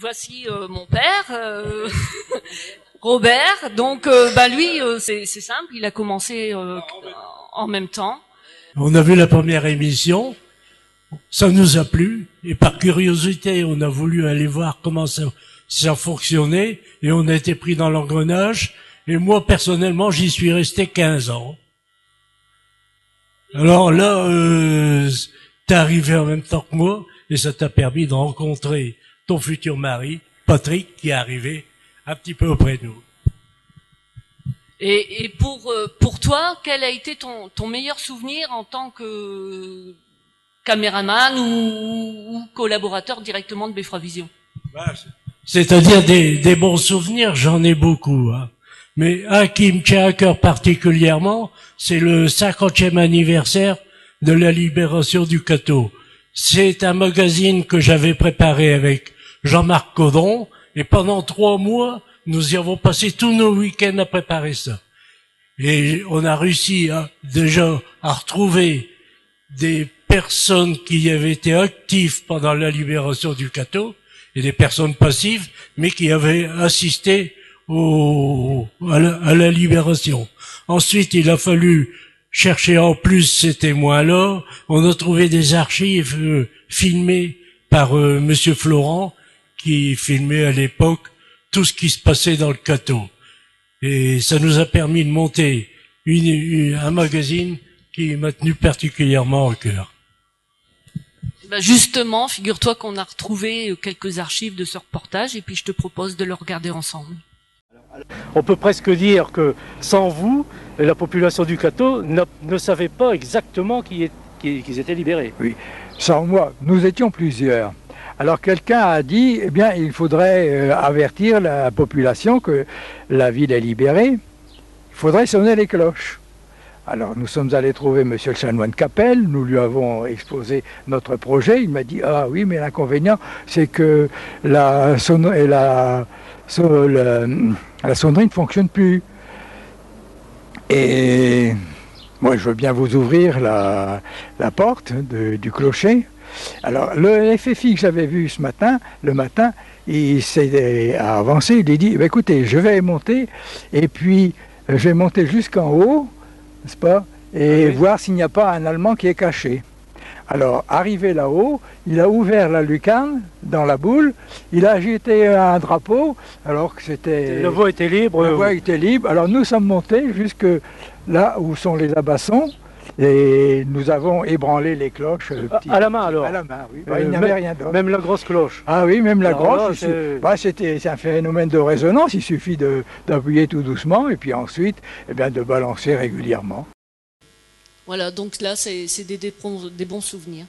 voici mon père, Robert. Donc, lui, c'est simple, il a commencé en même temps. On a vu la première émission, ça nous a plu, et par curiosité, on a voulu aller voir comment ça fonctionnait, et on a été pris dans l'engrenage, et moi, personnellement, j'y suis resté 15 ans. Alors là, t'es arrivé en même temps que moi, et ça t'a permis de rencontrer ton futur mari, Patrick, qui est arrivé un petit peu auprès de nous. Et pour toi, quel a été ton meilleur souvenir en tant que caméraman ou collaborateur directement de Beffroi Vision? C'est-à-dire des bons souvenirs, j'en ai beaucoup. Hein. Mais un qui me tient à cœur particulièrement, c'est le 50e anniversaire de la libération du Cateau. C'est un magazine que j'avais préparé avec Jean-Marc Caudron, et pendant 3 mois, nous y avons passé tous nos week-ends à préparer ça. Et on a réussi déjà à retrouver des personnes qui avaient été actives pendant la libération du Cateau, et des personnes passives, mais qui avaient assisté à la libération. Ensuite, il a fallu chercher en plus ces témoins-là. On a trouvé des archives filmées par Monsieur Florent, qui filmait à l'époque tout ce qui se passait dans le Cateau. Et ça nous a permis de monter un magazine qui m'a tenu particulièrement au cœur. Justement, figure-toi qu'on a retrouvé quelques archives de ce reportage, et puis je te propose de le regarder ensemble. On peut presque dire que sans vous, la population du Cateau ne savait pas exactement qu'ils étaient libérés. Oui, sans moi, nous étions plusieurs. Alors quelqu'un a dit, eh bien, il faudrait avertir la population que la ville est libérée. Il faudrait sonner les cloches. Alors nous sommes allés trouver monsieur le chanoine Capel, nous lui avons exposé notre projet. Il m'a dit, ah oui, mais l'inconvénient, c'est que la sonnerie ne fonctionne plus. Et moi, je veux bien vous ouvrir la porte du clocher. Alors, le FFI que j'avais vu le matin, il s'est avancé, il a dit, écoutez, je vais monter, et puis je vais monter jusqu'en haut, n'est-ce pas, et voir s'il n'y a pas un Allemand qui est caché. Alors, arrivé là-haut, il a ouvert la lucarne dans la boule, il a agité un drapeau, alors que c'était... La voie était libre. La voie était libre, alors nous sommes montés jusque là où sont les abassons, et nous avons ébranlé les cloches. À la main alors? À la main, oui. Il n'y avait rien d'autre. Même la grosse cloche? Ah oui, même la alors grosse. C'est un phénomène de résonance, il suffit d'appuyer tout doucement, et puis ensuite, de balancer régulièrement. Voilà, donc là, c'est des bons souvenirs.